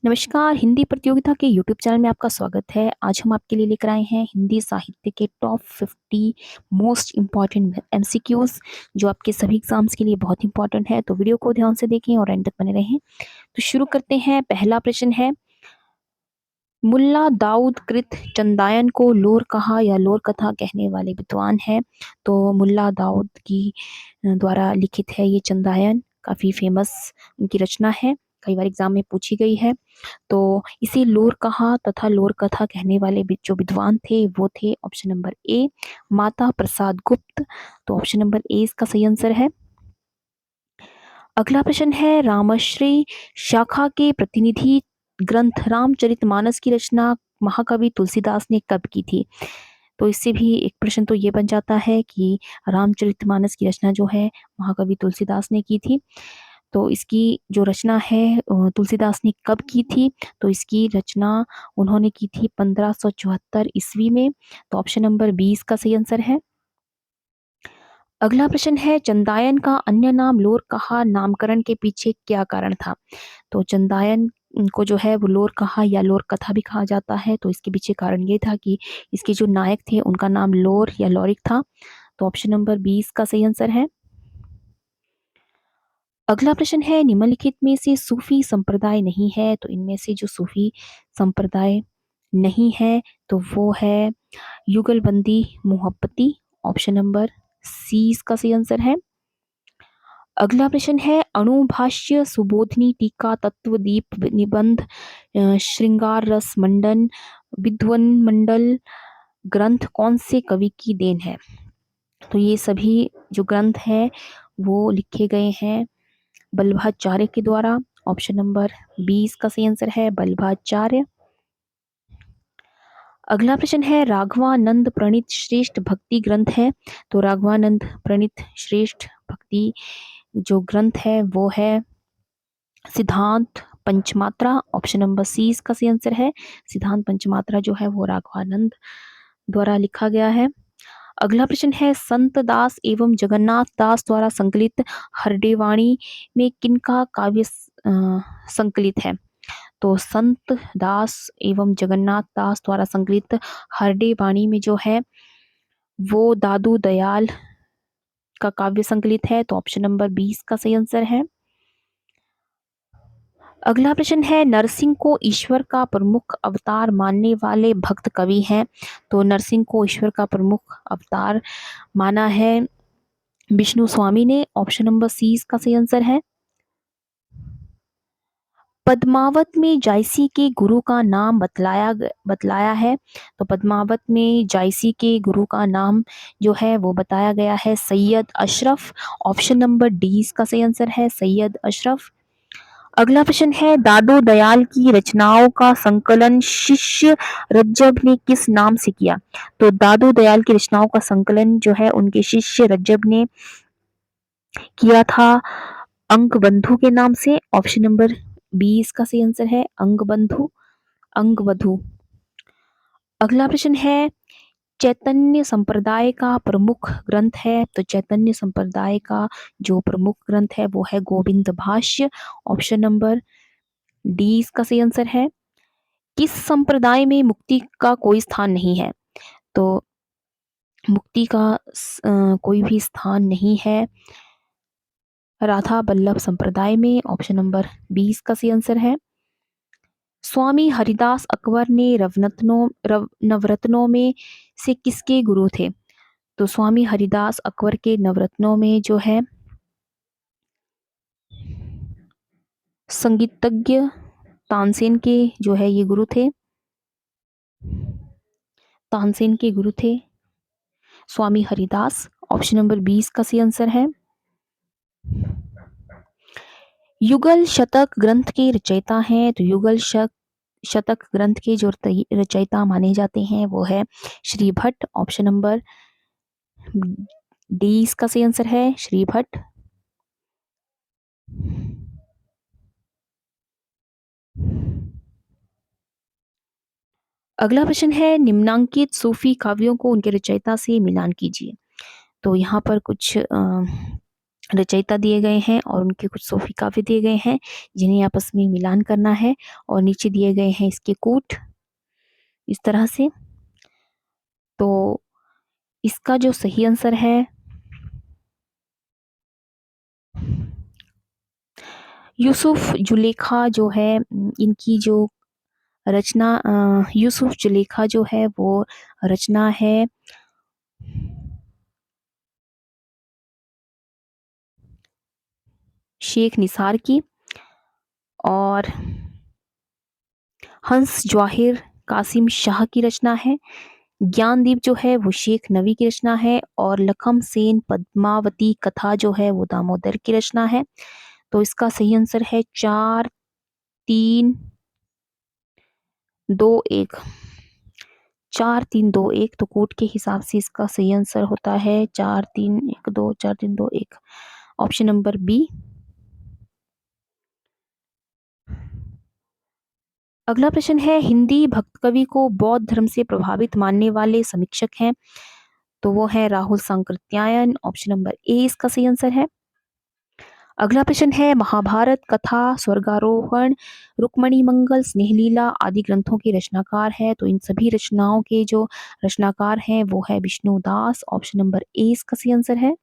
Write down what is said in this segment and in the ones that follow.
नमस्कार, हिंदी प्रतियोगिता के यूट्यूब चैनल में आपका स्वागत है। आज हम आपके लिए लेकर आए हैं हिंदी साहित्य के टॉप 50 मोस्ट इम्पॉर्टेंट एमसीक्यूज़ जो आपके सभी एग्ज़ाम्स के लिए बहुत इंपॉर्टेंट है। तो वीडियो को ध्यान से देखें और एंड तक बने रहें। तो शुरू करते हैं। पहला प्रश्न है, मुल्ला दाऊद कृत चंदायन को लोर कहा या लोर कथा कहने वाले विद्वान हैं। तो मुल्ला दाऊद की द्वारा लिखित है ये चंदायन, काफ़ी फेमस उनकी रचना है, कई बार एग्जाम में पूछी गई है। तो इसे लोर कहा तथा लोर कथा कहने वाले जो विद्वान थे वो थे option number A Mata Prasad गुप्त। तो ऑप्शन नंबर ए इसका सही आंसर है। अगला प्रश्न है, रामश्री शाखा के प्रतिनिधि ग्रंथ रामचरितमानस की रचना महाकवि तुलसीदास ने कब की थी। तो इससे भी एक प्रश्न तो ये बन जाता है कि रामचरितमानस की रचना जो है महाकवि तुलसीदास ने की थी। तो इसकी जो रचना है तुलसीदास ने कब की थी। तो इसकी रचना उन्होंने की थी 1574 ईस्वी में। तो ऑप्शन नंबर 20 का सही आंसर है। अगला प्रश्न है, चंदायन का अन्य नाम लोर कहा नामकरण के पीछे क्या कारण था। तो चंदायन को जो है वो लोर कहा या लोर कथा भी कहा जाता है। तो इसके पीछे कारण ये था कि इसके जो नायक थे उनका नाम लोर या लौरिक था। तो ऑप्शन नंबर 20 का सही आंसर है। अगला प्रश्न है, निम्नलिखित में से सूफी संप्रदाय नहीं है। तो इनमें से जो सूफी संप्रदाय नहीं है तो वो है युगलबंदी मोहब्बती। ऑप्शन नंबर सी इसका सही आंसर है। अगला प्रश्न है, अणुभाष्य सुबोधनी टीका तत्वदीप निबंध श्रृंगार रस मंडन विद्वन मंडल ग्रंथ कौन से कवि की देन है। तो ये सभी जो ग्रंथ हैं वो लिखे गए हैं बल्लभाचार्य के द्वारा। ऑप्शन नंबर 20 का सही आंसर है बल्लभाचार्य। अगला प्रश्न है, राघवानंद प्रणीत श्रेष्ठ भक्ति ग्रंथ है। तो राघवानंद प्रणीत श्रेष्ठ भक्ति जो ग्रंथ है वो है सिद्धांत पंचमात्रा। ऑप्शन नंबर सी इसका सही आंसर है। सिद्धांत पंचमात्रा जो है वो राघवानंद द्वारा लिखा गया है। अगला प्रश्न है, संत दास एवं जगन्नाथ दास द्वारा संकलित हरडेवाणी में किनका काव्य संकलित है। तो संत दास एवं जगन्नाथ दास द्वारा संकलित हरडेवाणी में जो है वो दादू दयाल का काव्य संकलित है। तो ऑप्शन नंबर 20 का सही आंसर है। अगला प्रश्न है, नरसिंह को ईश्वर का प्रमुख अवतार मानने वाले भक्त कवि हैं। तो नरसिंह को ईश्वर का प्रमुख अवतार माना है विष्णु स्वामी ने। ऑप्शन नंबर सी इसका सही आंसर है। पद्मावत में जायसी के गुरु का नाम बतलाया है। तो पद्मावत में जायसी के गुरु का नाम जो है वो बताया गया है Syed Ashraf. Option number D इसका सही आंसर है सैयद अशरफ। अगला प्रश्न है, दादू दयाल की रचनाओं का संकलन शिष्य रज्जब ने किस नाम से किया। तो दादू दयाल की रचनाओं का संकलन जो है उनके शिष्य रज्जब ने किया था अंगबंधु के नाम से। ऑप्शन नंबर बी इसका सही आंसर है अंगबंधु अंगवधु। अगला प्रश्न है, चैतन्य संप्रदाय का प्रमुख ग्रंथ है। तो चैतन्य संप्रदाय का जो प्रमुख ग्रंथ है वो है गोविंद भाष्य। ऑप्शन नंबर डी इसका सही आंसर है। किस संप्रदाय में मुक्ति का कोई स्थान नहीं है। तो मुक्ति का कोई भी स्थान नहीं है राधा बल्लभ संप्रदाय में। ऑप्शन नंबर 20 का सही आंसर है। स्वामी हरिदास अकबर ने नवरत्नों में से किसके गुरु थे। तो स्वामी हरिदास अकबर के नवरत्नों में जो है संगीतज्ञ तानसेन के जो है ये गुरु थे। तानसेन के गुरु थे स्वामी हरिदास। ऑप्शन नंबर 20 का सही आंसर है। युगल शतक ग्रंथ के रचयिता हैं। तो युगल शतक ग्रंथ के जो रचयिता माने जाते हैं वो है Shri Bhatt. Option number D इसका सही आंसर है श्री भट्ट। अगला प्रश्न है, निम्नांकित सूफी काव्यों को उनके रचयिता से मिलान कीजिए। तो यहाँ पर कुछ रचयिता दिए गए हैं और उनके कुछ सूफी काव्य दिए गए हैं जिन्हें आपस में मिलान करना है और नीचे दिए गए हैं इसके कूट इस तरह से। तो इसका जो सही आंसर है यूसुफ जुलेखा जो है इनकी जो रचना यूसुफ जुलेखा जो है वो रचना है शेख निसार की। और हंस जवाहिर कासिम शाह की रचना है। ज्ञानदीप जो है वो शेख नवी की रचना है और लखम सेन पद्मावती कथा जो है वो दामोदर की रचना है। तो इसका सही आंसर है 4 3 2 1। 4 3 2 1 तो कोड के हिसाब से इसका सही आंसर होता है 4 3 1 2 4 3 2 1 ऑप्शन नंबर बी। अगला प्रश्न है हिंदी भक्त कवि को बौद्ध धर्म से प्रभावित मानने वाले समीक्षक हैं। तो वो है Rahul Sankrityayan. Option number A इसका सही आंसर है। अगला प्रश्न है महाभारत कथा स्वर्गारोहण रुक्मणी मंगल स्नेहलीला आदि ग्रंथों के रचनाकार है। तो इन सभी रचनाओं के जो रचनाकार हैं वो है विष्णु दास। ऑप्शन नंबर ए इसका सही आंसर है।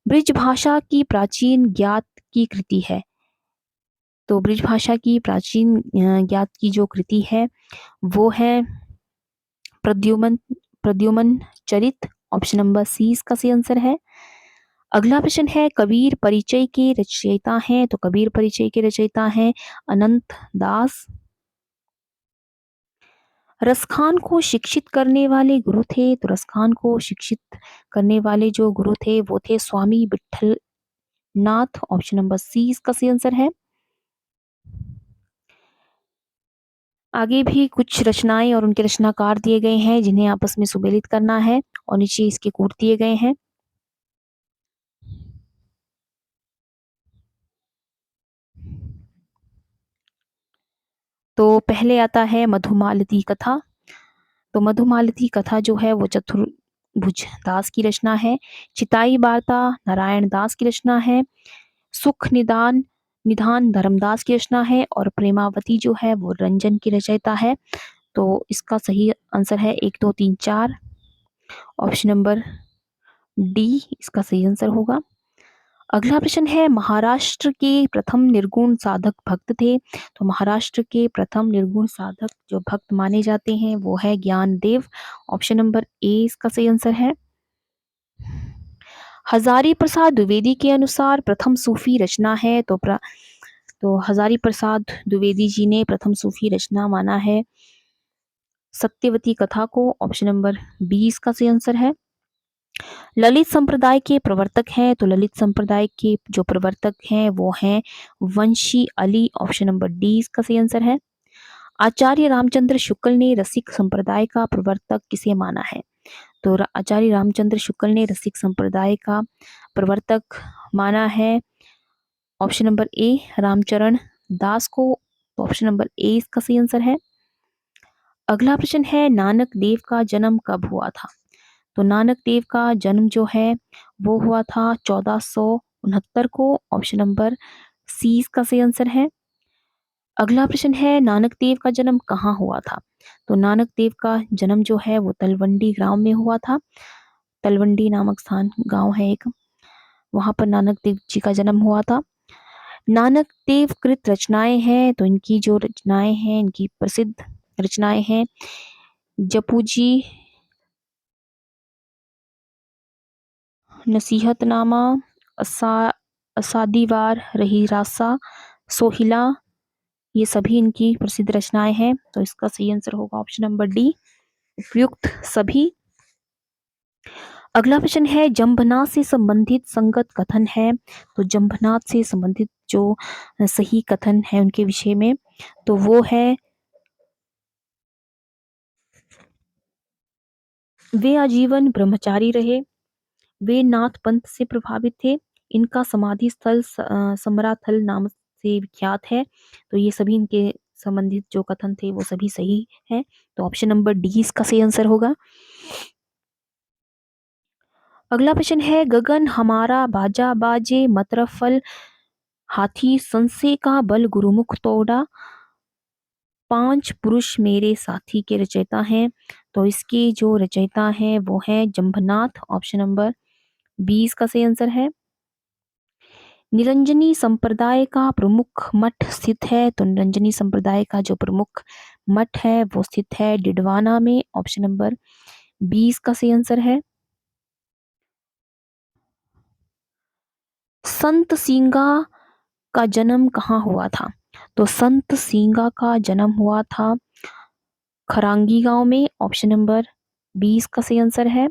ब्रिज भाषा की प्राचीन ज्ञात की कृति है। तो ब्रिज भाषा की प्राचीन ज्ञात की जो कृति है वो है प्रद्युमन प्रद्युमन चरित। ऑप्शन नंबर सी इसका सही आंसर है। अगला प्रश्न है कबीर परिचय के रचयिता हैं। तो कबीर परिचय के रचयिता हैं अनंत दास। रसखान को शिक्षित करने वाले गुरु थे। तो रसखान को शिक्षित करने वाले जो गुरु थे वो थे स्वामी विठल नाथ। ऑप्शन नंबर सी इसका सही आंसर है। आगे भी कुछ रचनाएं और उनके रचनाकार दिए गए हैं जिन्हें आपस में सुमेलित करना है और नीचे इसके कूट दिए गए हैं। तो पहले आता है मधुमालती कथा। तो मधुमालती कथा जो है वो चतुर्भुज दास की रचना है। चिताई वार्ता नारायण दास की रचना है। सुख निदान निधान धर्मदास की रचना है और प्रेमावती जो है वो रंजन की रचयिता है। तो इसका सही आंसर है 1 2 3 4। ऑप्शन नंबर डी इसका सही आंसर होगा। अगला प्रश्न है महाराष्ट्र के प्रथम निर्गुण साधक भक्त थे। तो महाराष्ट्र के प्रथम निर्गुण साधक जो भक्त माने जाते हैं वो है ज्ञानदेव। ऑप्शन नंबर ए इसका सही आंसर है। हजारी प्रसाद द्विवेदी के अनुसार प्रथम सूफी रचना है। तो हजारी प्रसाद द्विवेदी जी ने प्रथम सूफी रचना माना है सत्यवती कथा को। ऑप्शन नंबर बी इसका सही आंसर है। ललित संप्रदाय के प्रवर्तक हैं। तो ललित संप्रदाय के जो प्रवर्तक हैं वो हैं वंशी अली। ऑप्शन नंबर डी इसका सही आंसर है। आचार्य रामचंद्र शुक्ल ने रसिक संप्रदाय का प्रवर्तक किसे माना है। तो आचार्य रामचंद्र शुक्ल ने रसिक संप्रदाय का प्रवर्तक माना है ऑप्शन नंबर ए रामचरण दास को। तो ऑप्शन नंबर ए इसका सही आंसर है। अगला प्रश्न है नानक देव का जन्म कब हुआ था। तो नानक देव का जन्म जो है वो हुआ था 1469 को। ऑप्शन नंबर सी इसका सही आंसर है। अगला प्रश्न है नानक देव का जन्म कहाँ हुआ था। तो नानक देव का जन्म जो है वो तलवंडी गांव में हुआ था। तलवंडी नामक स्थान गांव है एक, वहां पर नानक देव जी का जन्म हुआ था। नानक देव कृत रचनाएं हैं। तो इनकी जो रचनाएं हैं इनकी प्रसिद्ध रचनाएं हैं जपू जी नसीहतनामा असा असादीवार रही रासा सोहिला ये सभी इनकी प्रसिद्ध रचनाएं हैं। तो इसका सही आंसर होगा ऑप्शन नंबर डी उपयुक्त सभी। अगला प्रश्न है जंभनाथ से संबंधित संगत कथन है। तो जंभनाथ से संबंधित जो सही कथन है उनके विषय में तो वो है वे आजीवन ब्रह्मचारी रहे। वे नाथ पंथ से प्रभावित थे। इनका समाधि स्थल समराथल नाम से विख्यात है। तो ये सभी इनके संबंधित जो कथन थे वो सभी सही हैं। तो ऑप्शन नंबर डी इसका सही आंसर होगा। अगला प्रश्न है, गगन हमारा बाजा बाजे मतरफल हाथी संसे का बल गुरुमुख तोड़ा, पांच पुरुष मेरे साथी के रचयिता हैं। तो इसके जो रचयिता हैं वो है जंभनाथ। ऑप्शन नंबर 20 का सही आंसर है। निरंजनी संप्रदाय का प्रमुख मठ स्थित है। तो निरंजनी संप्रदाय का जो प्रमुख मठ है वो स्थित है डिडवाना में। ऑप्शन नंबर 20 का सही आंसर है। संत सींगा का जन्म कहाँ हुआ था? तो संत सींगा का जन्म हुआ था खरांगी गांव में। ऑप्शन नंबर 20 का सही आंसर है।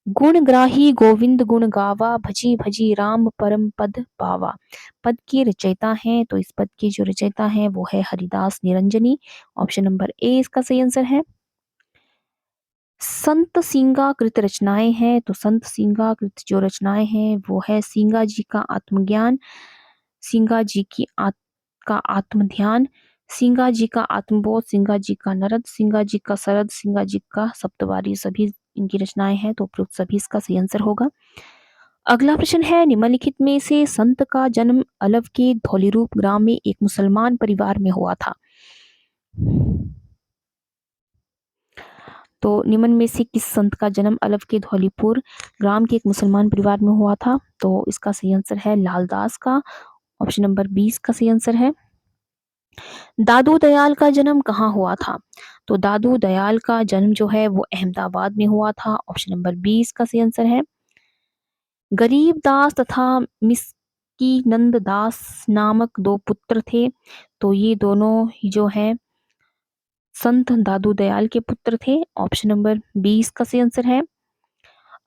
गुणग्राही गोविंद गुण गावा, भजी भजी राम परम पद पावा, पद के रचयिता हैं। तो इस पद के जो रचयिता हैं वो है Haridas Niranjani. Option number A इसका सही आंसर है। संत सींगा कृत रचनाएं हैं। तो संत सींगा कृत जो रचनाएं हैं वो है सींगा जी का आत्मज्ञान, सींगा जी की का आत्मध्यान, सींगा जी का आत्मबोध, सींगा जी का नरद, सींगा जी का सरद, सींगा जी का सप्तवारी, सभी इनकी रचनाएं हैं। तो उपयुक्त सभी इसका सही आंसर होगा। अगला प्रश्न है, निम्नलिखित में से संत का जन्म अलव के धौलीरूप ग्राम में एक मुसलमान परिवार में हुआ था? तो निम्न में से किस संत का जन्म अलव के धौलीपुर ग्राम के एक मुसलमान परिवार में हुआ था? तो इसका सही आंसर है लालदास का। ऑप्शन नंबर 20 का सही आंसर है। दादू दयाल का जन्म कहाँ हुआ था? तो दादू दयाल का जन्म जो है वो अहमदाबाद में हुआ था। ऑप्शन नंबर 20 का सही आंसर है। गरीब दास तथा मिस्कीनंद दास नामक दो पुत्र थे। तो ये दोनों ही जो है संत दादू दयाल के पुत्र थे। ऑप्शन नंबर 20 का सही आंसर है।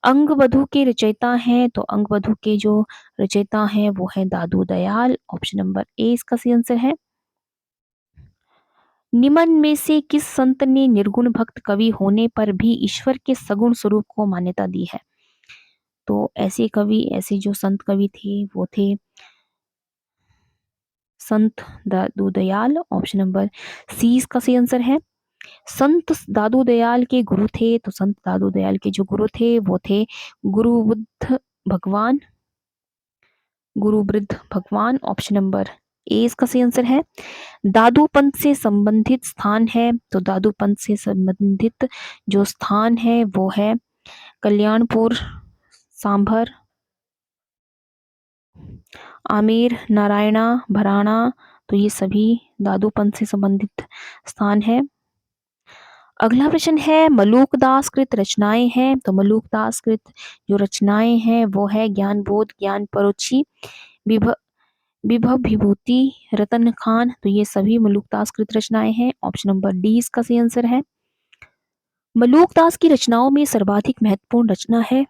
अंगवधु के रचयिता हैं। तो अंगवधु के जो रचयिता हैं वो है दादू दयाल। ऑप्शन नंबर ए इसका सही आंसर है। निम्न में से किस संत ने निर्गुण भक्त कवि होने पर भी ईश्वर के सगुण स्वरूप को मान्यता दी है? तो ऐसे कवि, ऐसे जो संत कवि थे वो थे संत दादू दयाल। ऑप्शन नंबर सी इसका सही आंसर है। संत दादू दयाल के गुरु थे। तो संत दादू दयाल के जो गुरु थे वो थे गुरु बुद्ध भगवान, गुरु वृद्ध भगवान। ऑप्शन नंबर ए इसका सही आंसर है। दादू पंथ से संबंधित स्थान है। तो दादू पंथ से संबंधित जो स्थान है वो है कल्याणपुर, सांभर, आमेर, नारायणा, भराणा। तो ये सभी दादू पंथ से संबंधित स्थान है। अगला प्रश्न है, मलूकदास कृत रचनाएं हैं। तो मलूकदास कृत जो रचनाएं हैं वो है ज्ञान बोध, ज्ञान परोक्षी, विभव विभव विभूति, रतन खान। तो ये सभी मलूकदास कृत रचनाएं हैं। ऑप्शन नंबर डी इसका सही आंसर है। मलूकदास की रचनाओं में सर्वाधिक महत्वपूर्ण रचना है।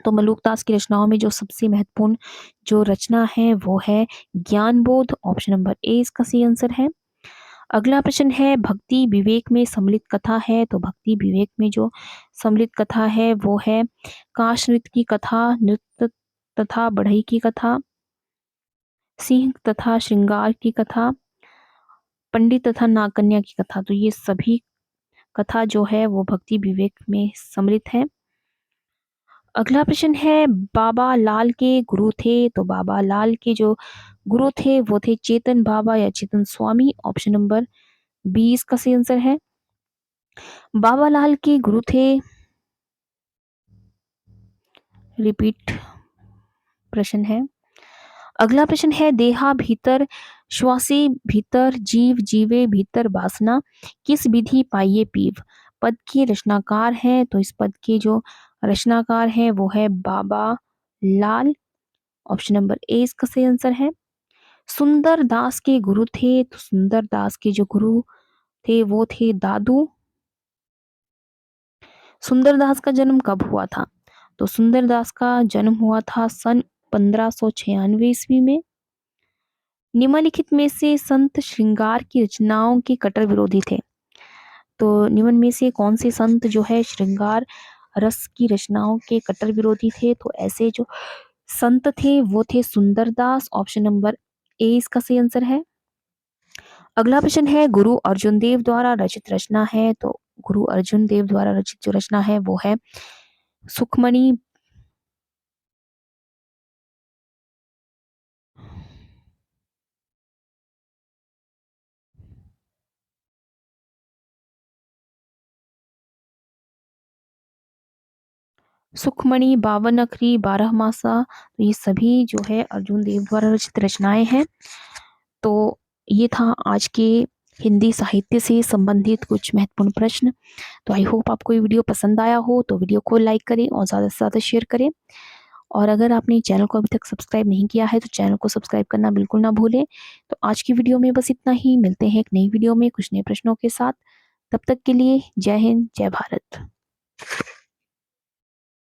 तो मलूकदास की रचनाओं में जो सबसे महत्वपूर्ण जो रचना है वो है ज्ञानबोध। ऑप्शन नंबर ए इसका सही आंसर है। अगला प्रश्न है, भक्ति विवेक में सम्मिलित कथा है। तो भक्ति विवेक में जो सम्मिलित कथा है वो है काश नृत्य की कथा, नृत्य तथा बढ़ई की कथा, सिंह तथा श्रृंगार की कथा, पंडित तथा नागकन्या की कथा। तो ये सभी कथा जो है वो भक्ति विवेक में सम्मिलित है। अगला प्रश्न है, बाबा लाल के गुरु थे। तो बाबा लाल के जो गुरु थे वो थे चेतन बाबा या चेतन स्वामी। ऑप्शन नंबर 20 का सही आंसर है। बाबा लाल के गुरु थे, रिपीट प्रश्न है। अगला प्रश्न है, देहा भीतर श्वासे भीतर जीव जीवे भीतर वासना, किस विधि पाइये पीव, पद के रचनाकार हैं। तो इस पद के जो रचनाकार हैं वो है बाबा लाल। ऑप्शन नंबर ए इसका सही आंसर है। सुंदर दास के गुरु थे। तो सुंदर दास के जो गुरु थे वो थे दादू। सुंदर दास का जन्म कब हुआ था? तो सुंदर दास का जन्म हुआ था सन 1596 ईस्वी में। निम्नलिखित में से संत श्रृंगार की रचनाओं के कट्टर विरोधी थे। तो निम्न में से कौन से संत जो है श्रृंगार रस की रचनाओं के कट्टर विरोधी थे? तो ऐसे जो संत थे वो थे सुंदरदास। ऑप्शन नंबर ए इसका सही आंसर है। अगला प्रश्न है, गुरु अर्जुन देव द्वारा रचित रचना है। तो गुरु अर्जुन देव द्वारा रचित जो रचना है वो है सुखमणि सुखमणि, बावनखरी, बारहमासा, तो ये सभी जो है अर्जुन देव द्वारा रचित रचनाएं हैं। तो ये था आज के हिंदी साहित्य से संबंधित कुछ महत्वपूर्ण प्रश्न। तो आई होप आपको ये वीडियो पसंद आया हो, तो वीडियो को लाइक करें और ज़्यादा से ज़्यादा शेयर करें। और अगर आपने चैनल को अभी तक सब्सक्राइब नहीं किया है तो चैनल को सब्सक्राइब करना बिल्कुल ना भूलें। तो आज की वीडियो में बस इतना ही, मिलते हैं एक नई वीडियो में कुछ नए प्रश्नों के साथ। तब तक के लिए जय हिंद, जय भारत।